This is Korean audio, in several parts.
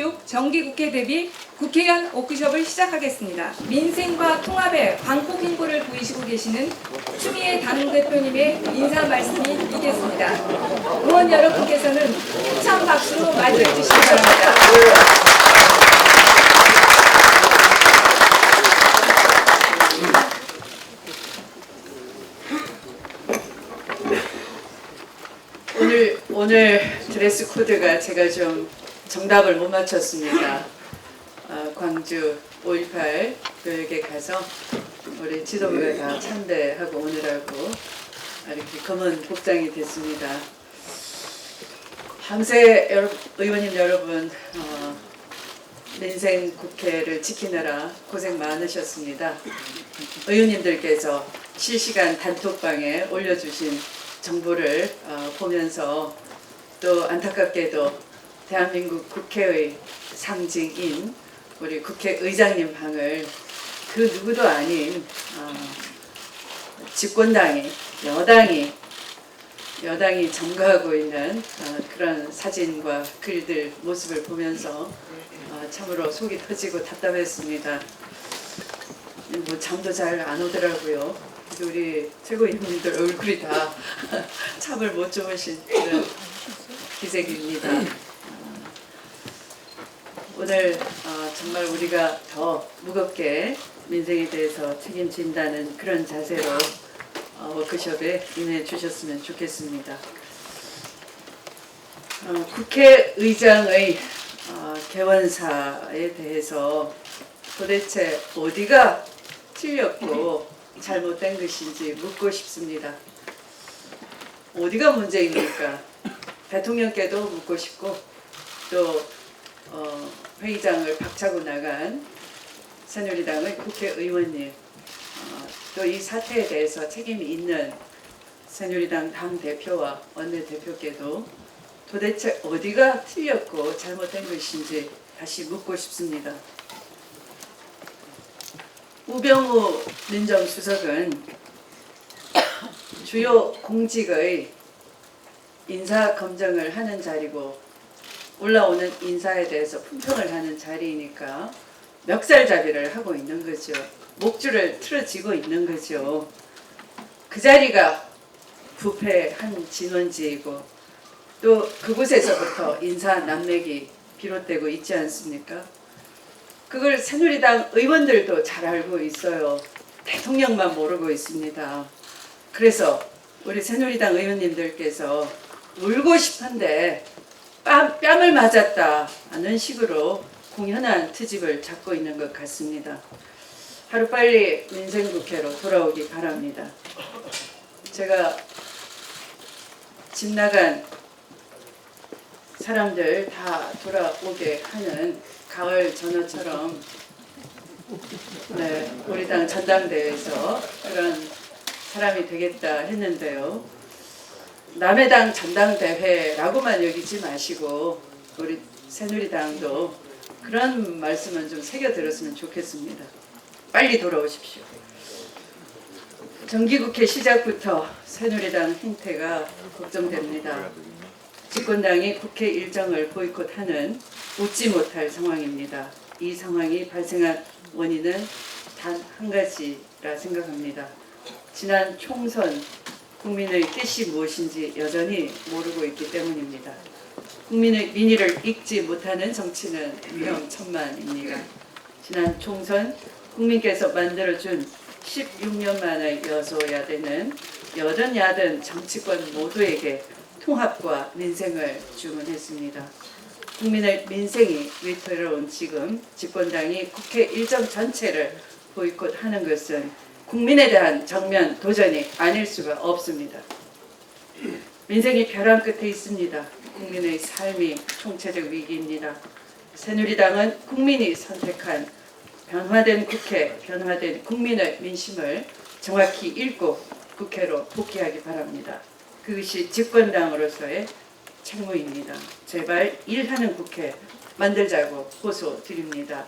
2016 정기국회 대비 국회의원 워크숍을 시작하겠습니다. 민생과 통합의 광폭 행보를 보이시고 계시는 추미애 당대표님의 인사 말씀이 있겠습니다. 의원 여러분께서는 힘찬 박수로 맞이해 주시기 바랍니다. 오늘 드레스 코드가 제가 좀 정답을 못 맞췄습니다. 광주 5.18 교육에 가서 우리 지도부가 다 참배하고 오느라고 이렇게 검은 복장이 됐습니다. 밤새 의원님 여러분 민생 국회를 지키느라 고생 많으셨습니다. 의원님들께서 실시간 단톡방에 올려주신 정보를 보면서 또 안타깝게도 대한민국 국회의 상징인 우리 국회의장님 방을 그 누구도 아닌 집권당이 여당이 점거하고 있는 그런 사진과 글들 모습을 보면서 참으로 속이 터지고 답답했습니다. 뭐 잠도 잘 안 오더라고요. 우리 최고위원님들 얼굴이 다 잠을 못 주무신 그런 기색입니다. 오늘 정말 우리가 더 무겁게 민생에 대해서 책임진다는 그런 자세로 워크숍에 임해 주셨으면 좋겠습니다. 국회의장의 개원사에 대해서 도대체 어디가 틀렸고 잘못된 것인지 묻고 싶습니다. 어디가 문제입니까? 대통령께도 묻고 싶고 또 회의장을 박차고 나간 새누리당의 국회의원님 또 이 사태에 대해서 책임이 있는 새누리당 당대표와 원내대표께도 도대체 어디가 틀렸고 잘못된 것인지 다시 묻고 싶습니다. 우병우 민정수석은 주요 공직의 인사검증을 하는 자리고 올라오는 인사에 대해서 품평을 하는 자리이니까 멱살잡이를 하고 있는 거죠. 목줄을 틀어지고 있는 거죠. 그 자리가 부패한 진원지이고 또 그곳에서부터 인사 난맥이 비롯되고 있지 않습니까? 그걸 새누리당 의원들도 잘 알고 있어요. 대통령만 모르고 있습니다. 그래서 우리 새누리당 의원님들께서 울고 싶은데 뺨을 맞았다 하는 식으로 공연한 트집을 잡고 있는 것 같습니다. 하루빨리 민생국회로 돌아오기 바랍니다. 제가 집 나간 사람들 다 돌아오게 하는 가을 전어처럼 우리 당 전당대회에서 그런 사람이 되겠다 했는데요. 남의 당 전당대회라고만 여기지 마시고 우리 새누리당도 그런 말씀은 좀 새겨 들었으면 좋겠습니다. 빨리 돌아오십시오. 정기국회 시작부터 새누리당 행태가 걱정됩니다. 집권당이 국회 일정을 보이콧하는 웃지 못할 상황입니다. 이 상황이 발생한 원인은 단 한 가지라 생각합니다. 지난 총선 국민의 뜻이 무엇인지 여전히 모르고 있기 때문입니다. 국민의 민의를 읽지 못하는 정치는 위험천만입니다. 지난 총선 국민께서 만들어준 16년 만에 여소야대는 여든 야든 정치권 모두에게 통합과 민생을 주문했습니다. 국민의 민생이 위태로운 지금 집권당이 국회 일정 전체를 보이콧하는 것은 국민에 대한 정면 도전이 아닐 수가 없습니다. 민생이 벼랑 끝에 있습니다. 국민의 삶이 총체적 위기입니다. 새누리당은 국민이 선택한 변화된 국회, 변화된 국민의 민심을 정확히 읽고 국회로 복귀하기 바랍니다. 그것이 집권당으로서의 책무입니다. 제발 일하는 국회 만들자고 호소드립니다.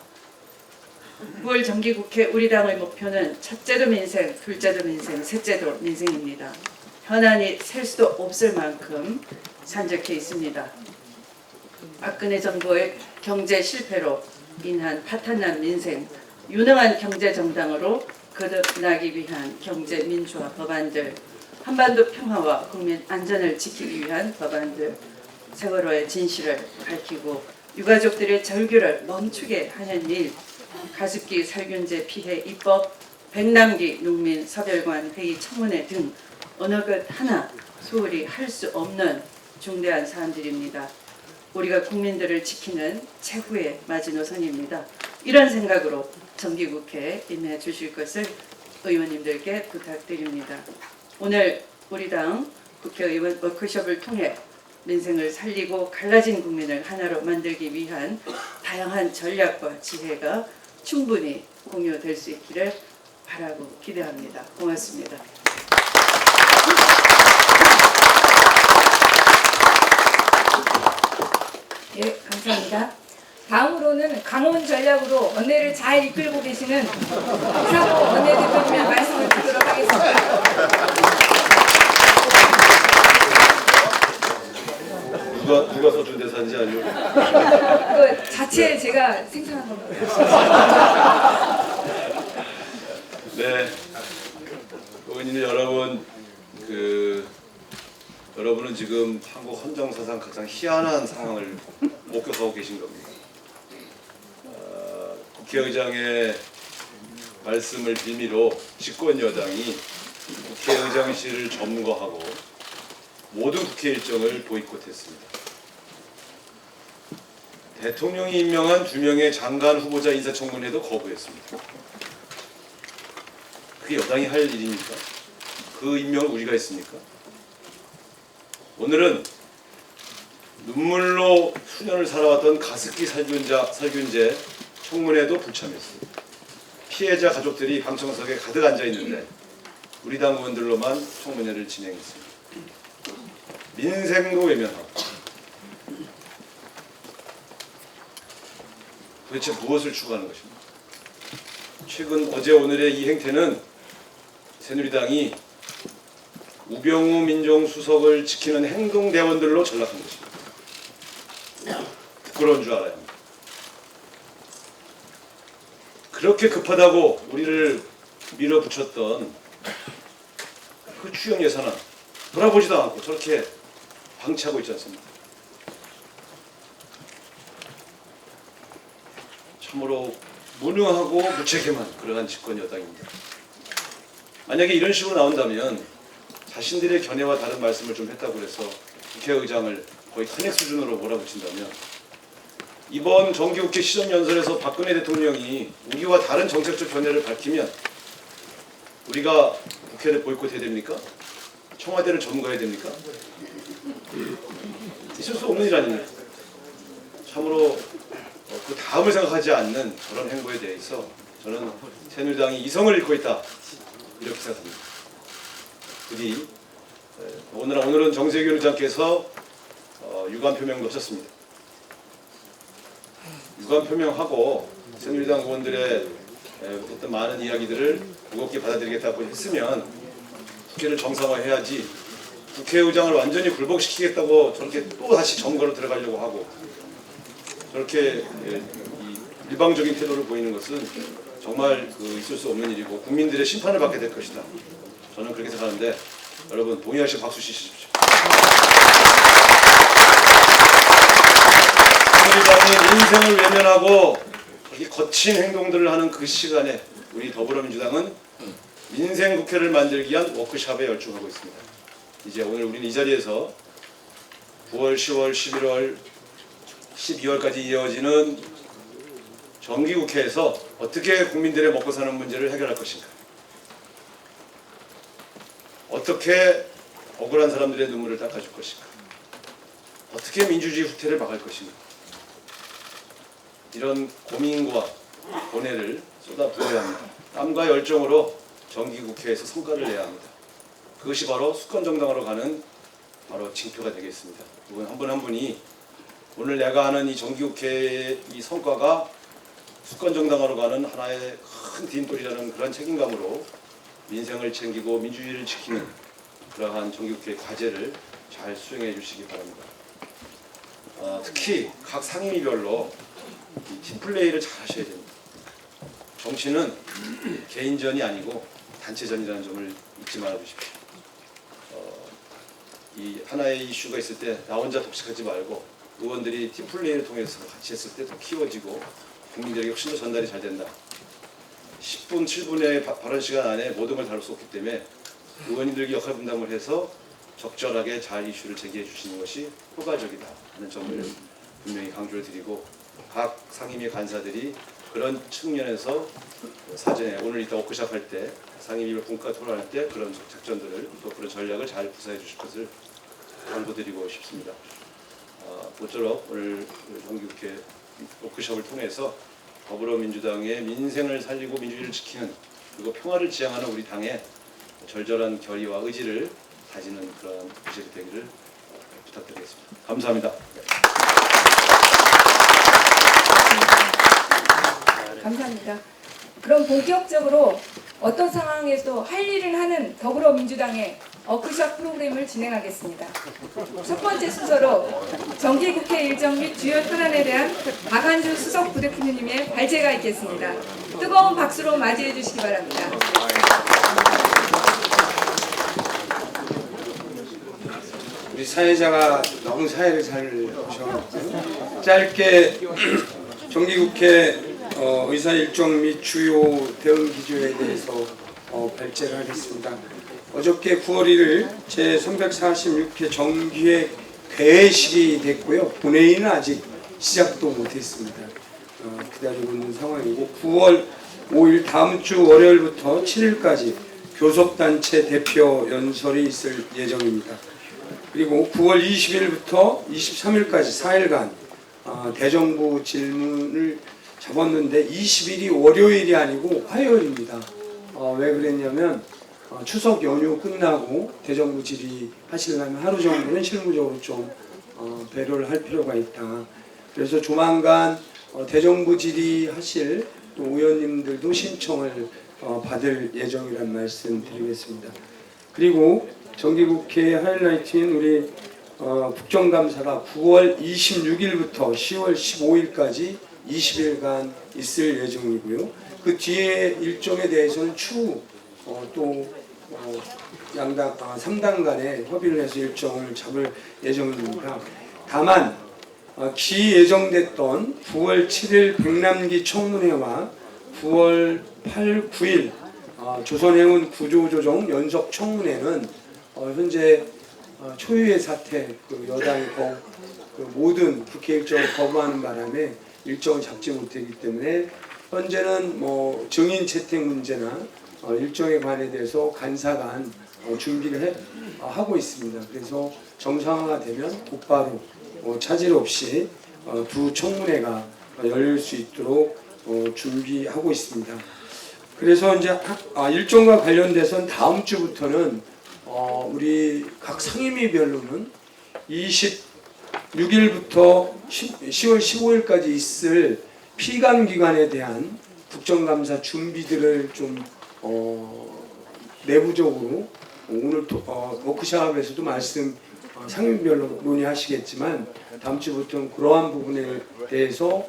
9월 정기국회 우리 당의 목표는 첫째도 민생, 둘째도 민생, 셋째도 민생입니다. 현안이 셀 수도 없을 만큼 산적해 있습니다. 박근혜 정부의 경제 실패로 인한 파탄난 민생, 유능한 경제 정당으로 거듭나기 위한 경제 민주화 법안들, 한반도 평화와 국민 안전을 지키기 위한 법안들, 세월호의 진실을 밝히고 유가족들의 절규를 멈추게 하는 일, 가습기 살균제 피해 입법, 백남기 농민 서별관 회의 청문회 등 어느 것 하나 소홀히 할 수 없는 중대한 사안들입니다. 우리가 국민들을 지키는 최후의 마지노선입니다. 이런 생각으로 정기국회에 임해 주실 것을 의원님들께 부탁드립니다. 오늘 우리 당 국회의원 워크숍을 통해 민생을 살리고 갈라진 국민을 하나로 만들기 위한 다양한 전략과 지혜가 충분히 공유될 수 있기를 바라고 기대합니다. 고맙습니다. 예, 감사합니다. 다음으로는 강원 전략으로 원내를 잘 이끌고 계시는 이상호 원내대표님의 말씀을 듣도록 하겠습니다. 누가 써준 대사인지 아니요? 그 자체 제가 생산한 겁니다. 네, 의원님 여러분, 여러분은 지금 한국 헌정사상 가장 희한한 상황을 목격하고 계신 겁니다. 국회의장의 말씀을 빌미로 집권 여당이 국회의장실을 점거하고 모든 국회 일정을 보이콧했습니다. 대통령이 임명한 2명의 장관 후보자 인사청문회도 거부했습니다. 그게 여당이 할 일입니까? 그 임명을 우리가 했습니까? 오늘은 눈물로 수년을 살아왔던 가습기 살균제 청문회도 불참했습니다. 피해자 가족들이 방청석에 가득 앉아있는데 우리 당 의원들로만 청문회를 진행했습니다. 민생도 외면하고 도대체 무엇을 추구하는 것입니까? 최근 어제 오늘의 이 행태는 새누리당이 우병우 민정수석을 지키는 행동대원들로 전락한 것입니다. 부끄러운 줄 알아야 합니다. 그렇게 급하다고 우리를 밀어붙였던 그 추경 예산안 돌아보지도 않고 저렇게 방치하고 있지 않습니까? 참으로 무능하고 무책임한 그러한 집권 여당입니다. 만약에 이런 식으로 나온다면 자신들의 견해와 다른 말씀을 좀 했다고 해서 국회의장을 거의 탄핵 수준으로 몰아붙인다면 이번 정기국회 시정연설에서 박근혜 대통령이 우리와 다른 정책적 견해를 밝히면 우리가 국회를 보이콧해야 됩니까? 청와대를 점거해야 됩니까? 있을 수 없는 일 아닙니까? 참으로 그 다음을 생각하지 않는 저런 행보에 대해서 저는 새누리당이 이성을 잃고 있다 이렇게 생각합니다. 부디 오늘은 정세균 의장께서 유감 표명도 하셨습니다. 유감 표명하고 새누리당 의원들의 어떤 많은 이야기들을 무겁게 받아들이겠다고 했으면 국회를 정상화해야지 국회의장을 완전히 굴복시키겠다고 저렇게 또 다시 점거로 들어가려고 하고 저렇게 일방적인 태도를 보이는 것은 정말 있을 수 없는 일이고 국민들의 심판을 받게 될 것이다. 저는 그렇게 생각하는데 여러분 동의하시고 박수 치십시오. 새누리당이 민생을 외면하고 이렇게 거친 행동들을 하는 그 시간에 우리 더불어민주당은 민생 국회를 만들기 위한 워크숍에 열중하고 있습니다. 이제 오늘 우리는 이 자리에서 9월, 10월, 11월, 12월까지 이어지는 정기국회에서 어떻게 국민들의 먹고 사는 문제를 해결할 것인가, 어떻게 억울한 사람들의 눈물을 닦아줄 것인가, 어떻게 민주주의 후퇴를 막을 것인가, 이런 고민과 고뇌를 쏟아부어야 합니다. 땀과 열정으로 정기국회에서 성과를 내야 합니다. 그것이 바로 수권정당으로 가는 바로 징표가 되겠습니다. 한 분 한 분이 오늘 내가 하는 이 정기국회의 이 성과가 수권정당으로 가는 하나의 큰 뒷돌이라는 그런 책임감으로 민생을 챙기고 민주주의를 지키는 그러한 정기국회의 과제를 잘 수행해 주시기 바랍니다. 특히 각 상임위별로 이 팀플레이를 잘 하셔야 됩니다. 정치는 개인전이 아니고 단체전이라는 점을 잊지 말아 주십시오. 이 하나의 이슈가 있을 때 나 혼자 독식하지 말고 의원들이 팀플레이를 통해서 같이 했을 때 더 키워지고 국민들에게 훨씬 더 전달이 잘 된다. 10분, 7분의 발언 시간 안에 모든 걸 다룰 수 없기 때문에 의원님들에게 역할 분담을 해서 적절하게 잘 이슈를 제기해 주시는 것이 효과적이다 하는 점을 분명히 강조를 드리고, 각 상임위 간사들이 그런 측면에서 사전에 오늘 이따 워크숍 할 때 상임위 분과 토론할 때 그런 작전들을 또 그런 전략을 잘 구사해 주실 것을 당부드리고 싶습니다. 모쪼록 오늘 정기국회 워크숍을 통해서 더불어민주당의 민생을 살리고 민주주의를 지키는 그리고 평화를 지향하는 우리 당의 절절한 결의와 의지를 다지는 그런 구실이 되기를 부탁드리겠습니다. 감사합니다. 감사합니다. 그럼 본격적으로 어떤 상황에서도 할 일을 하는 더불어민주당의 워크숍 프로그램을 진행하겠습니다. 첫 번째 순서로 정기국회 일정 및 주요 현안에 대한 박한주 수석 부대표님의 발제가 있겠습니다. 뜨거운 박수로 맞이해 주시기 바랍니다. 우리 사회자가 너무 사회를 잘 보셔서 짧게 정기국회 의사 일정 및 주요 대응 기조에 대해서 발제를 하겠습니다. 어저께 9월 1일 제346회 정기회 개회식이 됐고요. 본회의는 아직 시작도 못했습니다. 기다리고 있는 상황이고, 9월 5일 다음 주 월요일부터 7일까지 교섭단체 대표 연설이 있을 예정입니다. 그리고 9월 20일부터 23일까지 4일간 대정부 질문을 잡았는데 20일이 월요일이 아니고 화요일입니다. 왜 그랬냐면 추석 연휴 끝나고 대정부 질의하시려면 하루 정도는 실무적으로 좀 배려를 할 필요가 있다. 그래서 조만간 대정부 질의하실 또 의원님들도 신청을 받을 예정이란 말씀 드리겠습니다. 그리고 정기국회 하이라이트인 우리 국정감사가 9월 26일부터 10월 15일까지 20일간 있을 예정이고요. 그 뒤에 일정에 대해서는 추후 또 양당 3당 간에 협의를 해서 일정을 잡을 예정입니다. 다만 기 예정됐던 9월 7일 백남기 청문회와 9월 8, 9일 조선해운 구조조정 연석 청문회는 현재 초유의 사태, 여당이 모든 국회 일정을 거부하는 바람에 일정을 잡지 못하기 때문에 현재는 증인 채택 문제나 일정에 관해 대해서 간사간 준비를 하고 있습니다. 그래서 정상화가 되면 곧바로 차질 없이 두 청문회가 열릴 수 있도록 준비하고 있습니다. 그래서 이제 일정과 관련돼서는 다음 주부터는 우리 각 상임위별로는 26일부터 10월 15일까지 있을 피감 기관에 대한 국정감사 준비들을 좀 내부적으로 오늘 워크숍에서도 말씀 상임별로 논의하시겠지만 다음 주부터는 그러한 부분에 대해서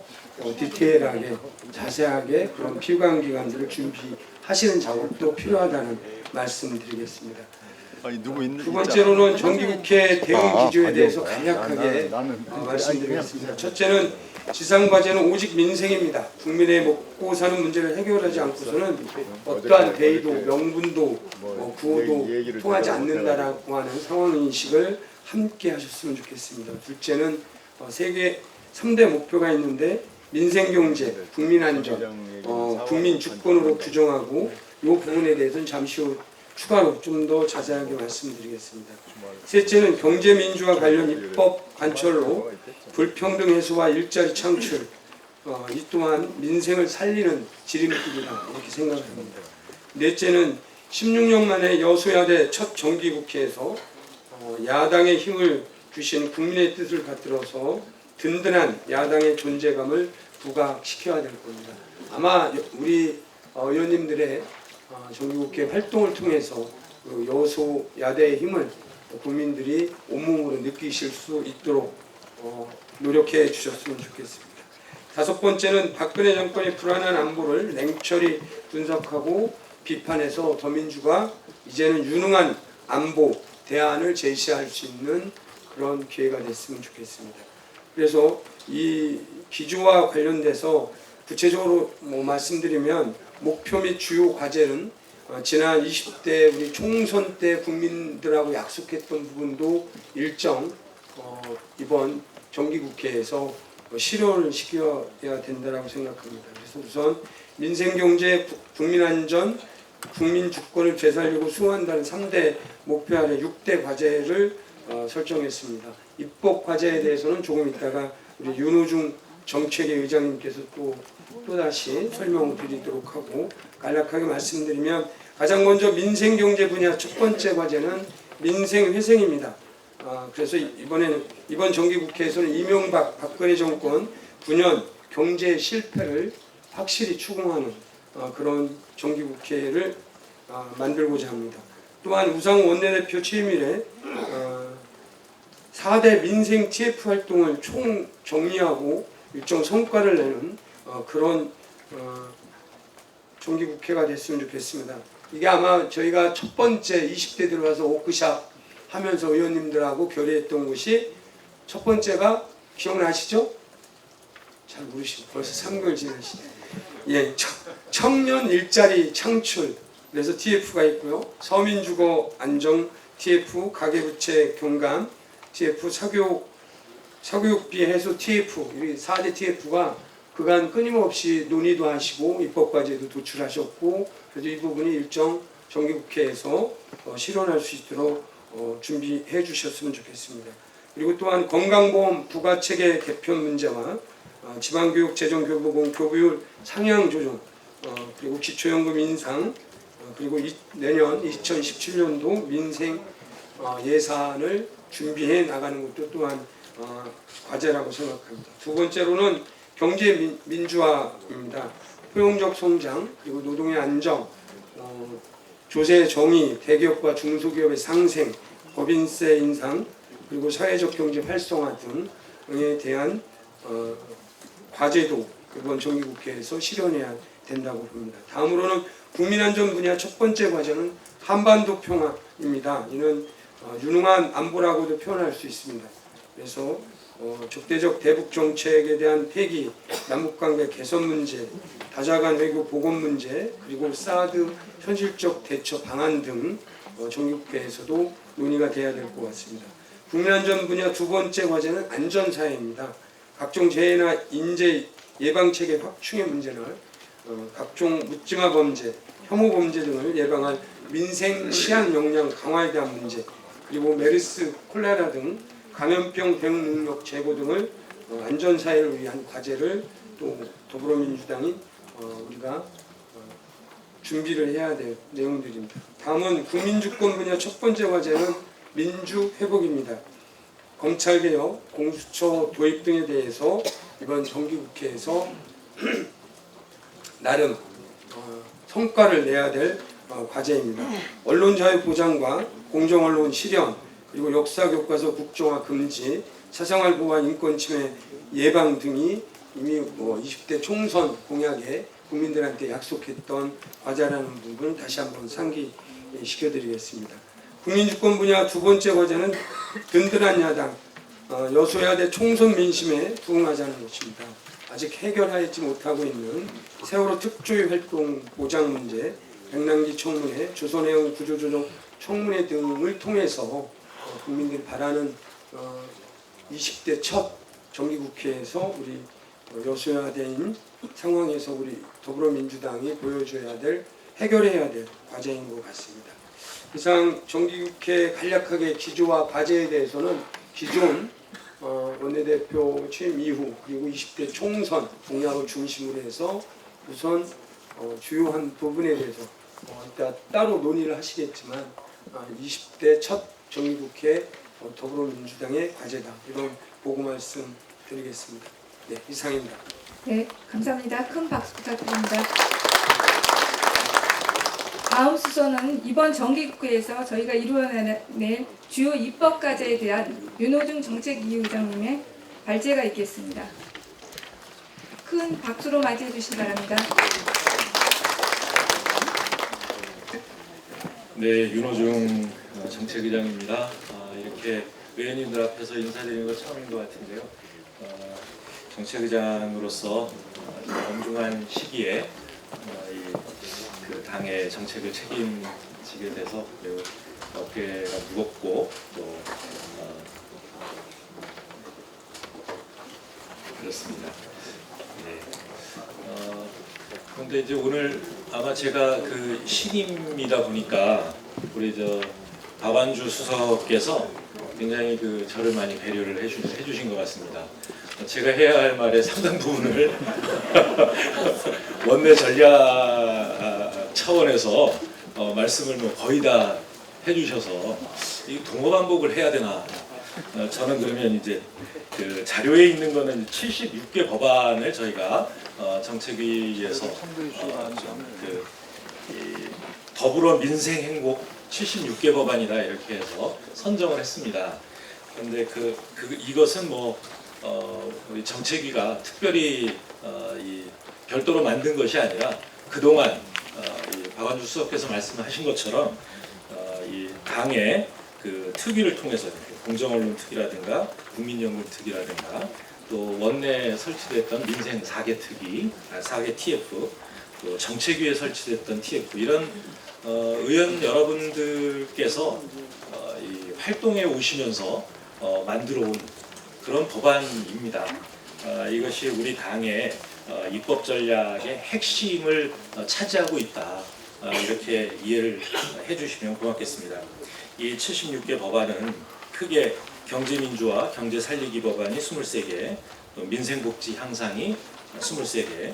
디테일하게 자세하게 그런 피감 기관들을 준비하시는 작업도 필요하다는 말씀드리겠습니다. 두 번째로는 정기국회 대응 기조에 대해서 간략하게 말씀드리겠습니다. 첫째는 지상과제는 오직 민생입니다. 국민의 먹고 사는 문제를 해결하지 않고서는 어떠한 대의도 명분도 구호도 통하지 않는다라고 하는 상황인식을 함께 하셨으면 좋겠습니다. 둘째는 세계 3대 목표가 있는데 민생경제, 국민안전, 국민주권으로 규정하고 이 부분에 대해서는 잠시 후 추가로 좀 더 자세하게 말씀드리겠습니다. 셋째는 경제민주화 관련 입법 관철로 불평등 해소와 일자리 창출, 이 또한 민생을 살리는 지름길이다 이렇게 생각합니다. 넷째는 16년 만에 여소야대 첫 정기국회에서 야당의 힘을 주신 국민의 뜻을 받들어서 든든한 야당의 존재감을 부각시켜야 될 겁니다. 아마 우리 의원님들의 정기국회 활동을 통해서 여소야대의 힘을 국민들이 온몸으로 느끼실 수 있도록 노력해 주셨으면 좋겠습니다. 다섯 번째는 박근혜 정권의 불안한 안보를 냉철히 분석하고 비판해서 더민주가 이제는 유능한 안보 대안을 제시할 수 있는 그런 기회가 됐으면 좋겠습니다. 그래서 이 기조와 관련돼서 구체적으로 말씀드리면 목표 및 주요 과제는 지난 20대 우리 총선 때 국민들하고 약속했던 부분도 일정 이번 정기국회에서 실현을 시켜야 된다고 생각합니다. 그래서 우선 민생경제, 국민안전, 국민주권을 되살리고 수호한다는 3대 목표 아래 6대 과제를 설정했습니다. 입법 과제에 대해서는 조금 있다가 우리 윤호중 정책위 의장님께서 또다시 설명을 드리도록 하고 간략하게 말씀드리면 가장 먼저 민생경제 분야 첫 번째 과제는 민생회생입니다. 그래서 이번 정기국회에서는 이명박 박근혜 정권 9년 경제 실패를 확실히 추궁하는 그런 정기국회를 만들고자 합니다. 또한 우상호 원내대표 취임 이래 4대 민생 TF 활동을 총 정리하고 일정 성과를 내는 그런 정기국회가 됐으면 좋겠습니다. 이게 아마 저희가 첫 번째 20대 들어와서 워크샵 하면서 의원님들하고 결의했던 것이 첫 번째가 기억나시죠? 잘 모르시고 벌써 3개월 지나시네. 예, 청년 일자리 창출 그래서 TF가 있고요. 서민주거 안정 TF, 가계부채 경감 TF, 사교육비 해소 TF 이 4대 TF가 그간 끊임없이 논의도 하시고 입법과제도 도출하셨고 그래서 이 부분이 일정 정기국회에서 실현할 수 있도록 준비해 주셨으면 좋겠습니다. 그리고 또한 건강보험 부가체계 개편 문제와 지방교육 재정교부금 교부율 상향 조정 그리고 기초연금 인상 그리고 내년 2017년도 민생 예산을 준비해 나가는 것도 또한 과제라고 생각합니다. 두 번째로는 경제 민주화입니다. 포용적 성장 그리고 노동의 안정 조세 정의, 대기업과 중소기업의 상생, 법인세 인상, 그리고 사회적 경제 활성화 등에 대한 과제도 이번 정기국회에서 실현해야 된다고 봅니다. 다음으로는 국민안전 분야 첫 번째 과제는 한반도 평화입니다. 이는 유능한 안보라고도 표현할 수 있습니다. 그래서 적대적 대북 정책에 대한 폐기, 남북관계 개선 문제, 다자간 외교 보건 문제, 그리고 사드 현실적 대처 방안 등 정기국회에서도 논의가 돼야 될 것 같습니다. 국민안전 분야 두 번째 과제는 안전사회입니다. 각종 재해나 인재 예방체계 확충의 문제나 각종 묻지마 범죄, 혐오 범죄 등을 예방할 민생 치안 역량 강화에 대한 문제, 그리고 메르스, 콜레라 등 감염병 대응 능력 제고 등을 안전사회를 위한 과제를 또 더불어민주당이 우리가 준비를 해야 될 내용들입니다. 다음은 국민주권 분야 첫 번째 과제는 민주회복입니다. 검찰개혁, 공수처 도입 등에 대해서 이번 정기국회에서 나름 성과를 내야 될 과제입니다. 언론자유 보장과 공정언론 실현, 그리고 역사교과서 국정화 금지, 사생활 보호와 인권침해 예방 등이 이미 20대 총선 공약에 국민들한테 약속했던 과제라는 부분을 다시 한번 상기시켜드리겠습니다. 국민주권 분야 두 번째 과제는 든든한 야당, 여소야대 총선 민심에 부응하자는 것입니다. 아직 해결하지 못하고 있는 세월호 특조위 활동 보장 문제, 백남기 청문회, 조선해운 구조조정 청문회 등을 통해서 국민들이 바라는 20대 첫 정기국회에서 우리 여소야대인 상황에서 우리 더불어민주당이 보여줘야 될, 해결해야 될 과제인 것 같습니다. 이상 정기국회 간략하게 기조와 과제에 대해서는 기존 원내대표 취임 이후 그리고 20대 총선 공약을 중심으로 해서 우선 주요한 부분에 대해서 이따 따로 논의를 하시겠지만 20대 첫 정기국회 더불어민주당의 과제다, 이런 보고 말씀 드리겠습니다. 네, 이상입니다. 네, 감사합니다. 큰 박수 부탁드립니다. 다음 수서는 이번 정기국회에서 저희가 이루어낼 주요 입법 과제에 대한 윤호중 정책위 의장님의 발제가 있겠습니다. 큰 박수로 맞이해 주시기 바랍니다. 네, 윤호중 정책의장입니다. 이렇게 의원님들 앞에서 인사드리는 거 처음인 것 같은데요. 정책의장으로서 이 엄중한 시기에 그 당의 정책을 책임지게 돼서 매우 어깨가 무겁고 또 그렇습니다. 네. 그런데 이제 오늘 아마 제가 그 신임이다 보니까 우리 박완주 수석께서 굉장히 그 저를 많이 배려를 해주신 것 같습니다. 제가 해야 할 말의 상당 부분을 원내 전략 차원에서 말씀을 뭐 거의 다 해주셔서 이 동어반복을 해야 되나? 저는 그러면 이제 그 자료에 있는 거는 76개 법안을 저희가 정책위에서 더불어 민생 행복 76개 법안이다 이렇게 해서 선정을 했습니다. 그런데 이것은 뭐 우리 정책위가 특별히 이 별도로 만든 것이 아니라 그동안 이 박완주 수석께서 말씀하신 것처럼 이 당의 그 특위를 통해서 공정언론 특위라든가 국민연금 특위라든가 또 원내에 설치됐던 민생 4개 특위, 4개 TF, 또 정책위에 설치됐던 TF 이런 의원 여러분들께서 이 활동에 오시면서 만들어 온 그런 법안입니다. 이것이 우리 당의 입법 전략의 핵심을 차지하고 있다. 이렇게 이해를 해주시면 고맙겠습니다. 이 76개 법안은 크게 경제민주화, 경제살리기 법안이 23개, 또 민생복지 향상이 23개,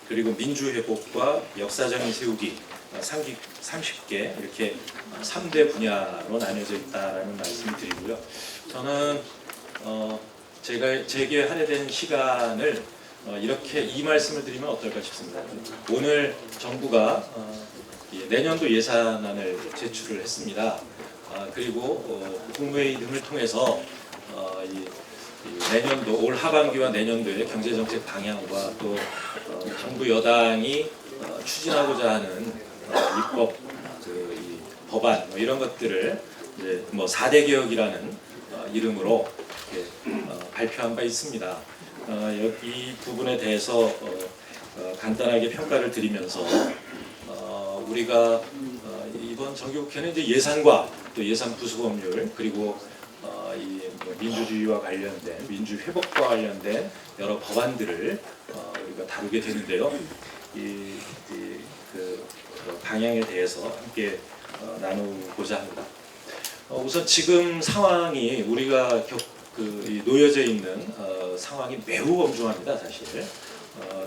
그리고 민주회복과 역사정의 세우기 30개 이렇게 3대 분야로 나뉘어져 있다라는 말씀을 드리고요. 저는 제게 할애된 시간을 이렇게 이 말씀을 드리면 어떨까 싶습니다. 오늘 정부가 내년도 예산안을 제출을 했습니다. 그리고 국무회의 등을 통해서 내년도 올 하반기와 내년도의 경제정책 방향과 또 정부 여당이 추진하고자 하는 입법 이 법안 이런 것들을 이제 뭐 4대 개혁이라는 이름으로 발표한 바 있습니다. 이 부분에 대해서 간단하게 평가를 드리면서 우리가 이번 정기국회는 이제 예산과 또 예산 부수법률 그리고 이 민주주의와 관련된 민주회복과 관련된 여러 법안들을 우리가 다루게 되는데요. 그 방향에 대해서 함께 나누고자 합니다. 우선 지금 상황이 우리가 놓여져 있는 상황이 매우 엄중합니다. 사실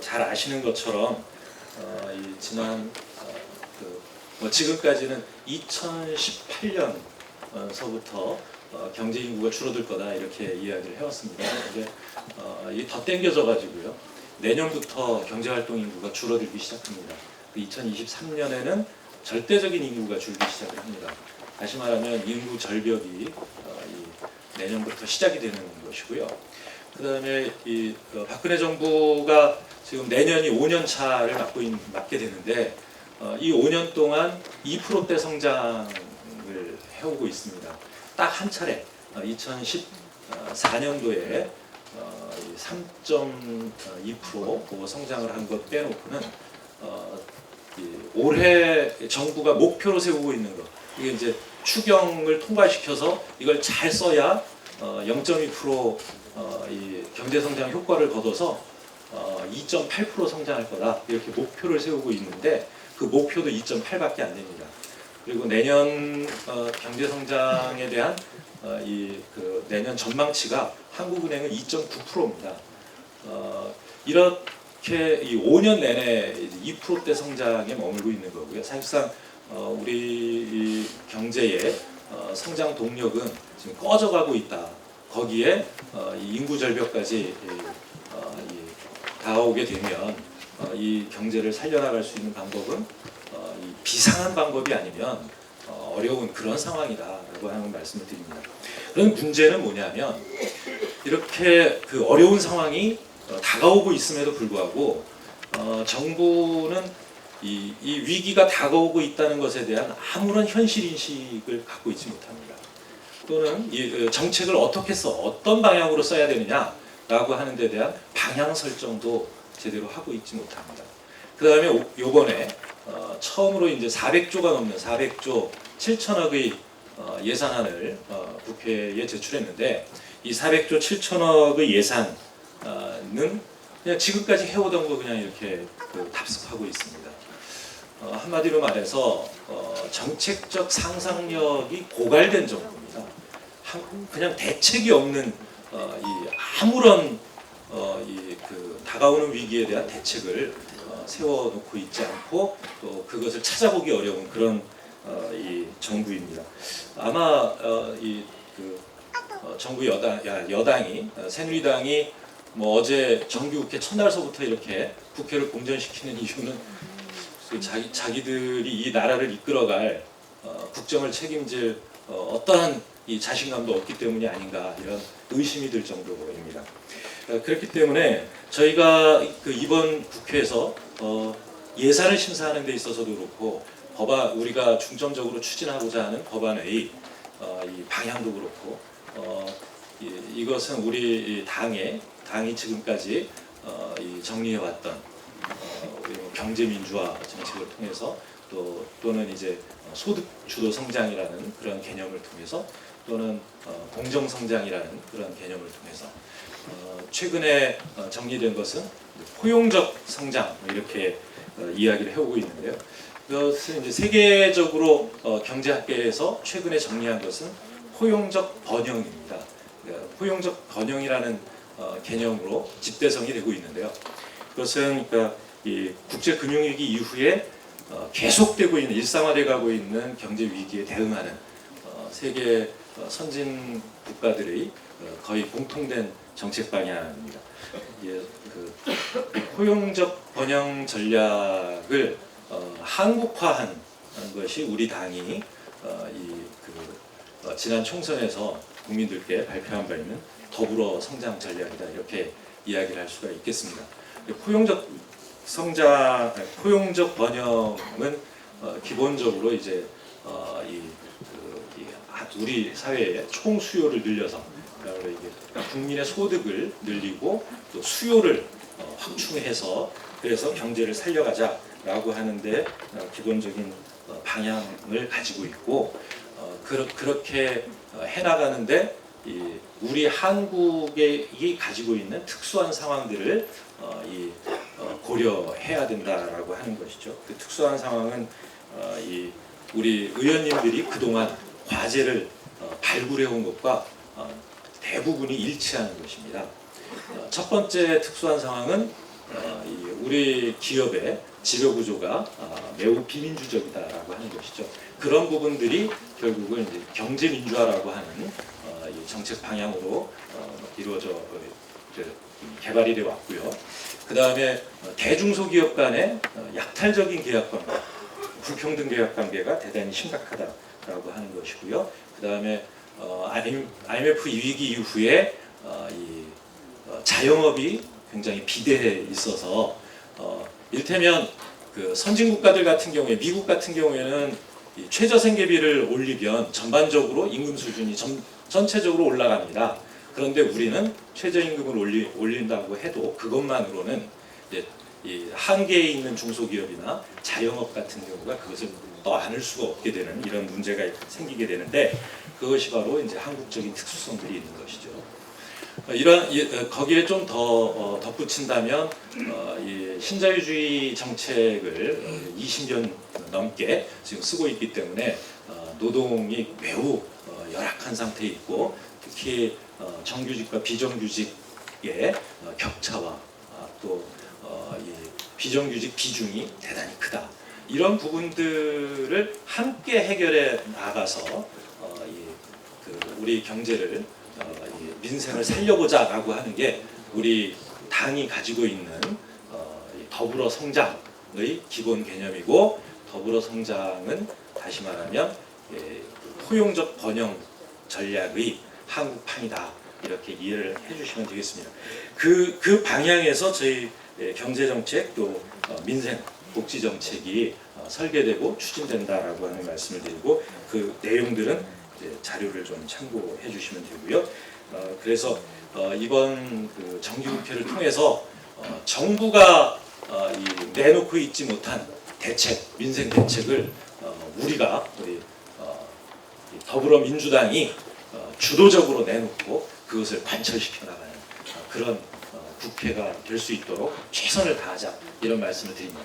잘 아시는 것처럼 지금까지는 2018년서부터 경제 인구가 줄어들 거다 이렇게 이야기를 해왔습니다. 근데 더 땡겨져 가지고요. 내년부터 경제 활동 인구가 줄어들기 시작합니다. 2023년에는 절대적인 인구가 줄기 시작을 합니다. 다시 말하면 인구 절벽이 내년부터 시작이 되는 것이고요. 그다음에 박근혜 정부가 지금 내년이 5년 차를 맞게 되는데 이 5년 동안 2%대 성장을 해오고 있습니다. 딱 한 차례 2014년도에 3.2% 성장을 한 것 빼놓고는 올해 정부가 목표로 세우고 있는 것 이게 이제 추경을 통과시켜서 이걸 잘 써야 0.2% 이 경제 성장 효과를 거둬서 2.8% 성장할 거다 이렇게 목표를 세우고 있는데 그 목표도 2.8밖에 안 됩니다. 그리고 내년 경제 성장에 대한 내년 전망치가 한국은행은 2.9%입니다. 이렇게 이 5년 내내 2%대 성장에 머물고 있는 거고요. 사실상 우리 경제의 성장 동력은 지금 꺼져가고 있다. 거기에 이 인구 절벽까지 다가오게 되면 이 경제를 살려나갈 수 있는 방법은 이 비상한 방법이 아니면 어려운 그런 상황이다라고 하는 말씀을 드립니다. 그런 문제는 뭐냐면 이렇게 그 어려운 상황이 다가오고 있음에도 불구하고 정부는 이 위기가 다가오고 있다는 것에 대한 아무런 현실 인식을 갖고 있지 못합니다. 또는 이 정책을 어떻게 어떤 방향으로 써야 되느냐라고 하는 데 대한 방향 설정도 제대로 하고 있지 못합니다. 그 다음에 요번에 처음으로 이제 400조가 넘는 400조 7천억의 예산안을 국회에 제출했는데 이 400조 7천억의 예산은 그냥 지금까지 해오던 거 그냥 이렇게 답습하고 있습니다. 한마디로 말해서 정책적 상상력이 고갈된 정부입니다. 그냥 대책이 없는 아무런 다가오는 위기에 대한 대책을 세워놓고 있지 않고 또 그것을 찾아보기 어려운 그런 이 정부입니다. 아마 정부 여당이 새누리당이 뭐 어제 정기국회 첫날서부터 이렇게 국회를 공전시키는 이유는 자기들이 이 나라를 이끌어갈 국정을 책임질 어떠한 이 자신감도 없기 때문이 아닌가 이런 의심이 들 정도입니다. 그렇기 때문에 저희가 이번 국회에서 예산을 심사하는 데 있어서도 그렇고 우리가 중점적으로 추진하고자 하는 법안의 이 방향도 그렇고 이것은 우리 당이 지금까지 정리해왔던 경제민주화 정책을 통해서 또는 이제 소득 주도 성장이라는 그런 개념을 통해서 또는 공정 성장이라는 그런 개념을 통해서 최근에 정리된 것은 포용적 성장 이렇게 이야기를 해오고 있는데요. 그것은 이제 세계적으로 경제학계에서 최근에 정리한 것은 포용적 번영입니다. 포용적 번영이라는 개념으로 집대성이 되고 있는데요. 그것은 그러니까 이 국제 금융위기 이후에 계속되고 있는 일상화돼가고 있는 경제 위기에 대응하는 세계 선진 국가들의 거의 공통된 정책 방향입니다. 포용적 번영 전략을 한국화한 것이 우리 당이 지난 총선에서 국민들께 발표한 바 있는 더불어 성장 전략이다 이렇게 이야기를 할 수가 있겠습니다. 포용적 번영은 기본적으로 이제 우리 사회의 총 수요를 늘려서 국민의 소득을 늘리고 또 수요를 확충해서 그래서 경제를 살려가자라고 하는데 기본적인 방향을 가지고 있고 그렇게 해나가는데 우리 한국이 가지고 있는 특수한 상황들을 고려해야 된다라고 하는 것이죠. 그 특수한 상황은 우리 의원님들이 그동안 과제를 발굴해온 것과 대부분이 일치하는 것입니다. 첫 번째 특수한 상황은 우리 기업의 지배 구조가 매우 비민주적이다라고 하는 것이죠. 그런 부분들이 결국은 이제 경제 민주화라고 하는 이 정책 방향으로 이루어져 개발이 되어 왔고요. 그 다음에 대중소기업 간의 약탈적인 계약 관계, 불평등 계약 관계가 대단히 심각하다라고 하는 것이고요. 그 다음에 IMF 위기 이후에 자영업이 굉장히 비대해 있어서 이를테면 그 선진 국가들 같은 경우에 미국 같은 경우에는 최저생계비를 올리면 전반적으로 임금 수준이 전체적으로 올라갑니다. 그런데 우리는 최저임금을 올린다고 해도 그것만으로는 이제 이 한계에 있는 중소기업이나 자영업 같은 경우가 그것을 떠안을 수가 없게 되는 이런 문제가 생기게 되는데 그것이 바로 이제 한국적인 특수성들이 있는 것이죠. 거기에 좀 더 덧붙인다면 이 신자유주의 정책을 20년 넘게 지금 쓰고 있기 때문에 노동이 매우 열악한 상태에 있고 특히 정규직과 비정규직의 격차와 또 비정규직 비중이 대단히 크다. 이런 부분들을 함께 해결해 나가서 우리 경제를 민생을 살려보자라고 하는 게 우리 당이 가지고 있는 더불어 성장의 기본 개념이고 더불어 성장은 다시 말하면 포용적 번영 전략의 한국판이다 이렇게 이해를 해주시면 되겠습니다. 그 방향에서 저희 경제정책 또 민생 복지 정책이 설계되고 추진된다라고 하는 말씀을 드리고 그 내용들은 이제 자료를 좀 참고해 주시면 되고요. 그래서 이번 그 정기국회를 통해서 정부가 이 내놓고 있지 못한 대책, 민생 대책을 우리가 우리 이 더불어민주당이 주도적으로 내놓고 그것을 관철시켜 나가는 그런 국회가 될 수 있도록 최선을 다하자 이런 말씀을 드립니다.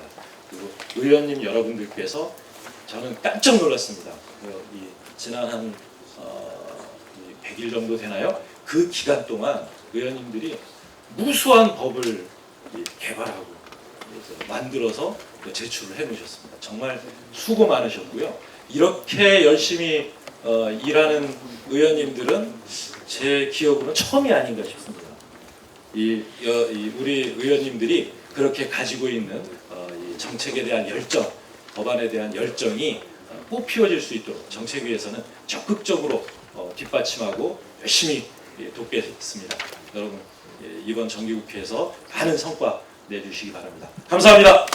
그리고 의원님 여러분들께서 저는 깜짝 놀랐습니다. 이 지난 한 100일 정도 되나요? 그 기간 동안 의원님들이 무수한 법을 개발하고 만들어서 제출을 해놓으셨습니다. 정말 수고 많으셨고요. 이렇게 열심히 일하는 의원님들은 제 기억으로는 처음이 아닌가 싶습니다. 우리 의원님들이 그렇게 가지고 있는 이 정책에 대한 열정, 법안에 대한 열정이 꽃피워질 수 있도록 정책위에서는 적극적으로 뒷받침하고 열심히 돕겠습니다. 여러분 이번 정기국회에서 많은 성과 내주시기 바랍니다. 감사합니다.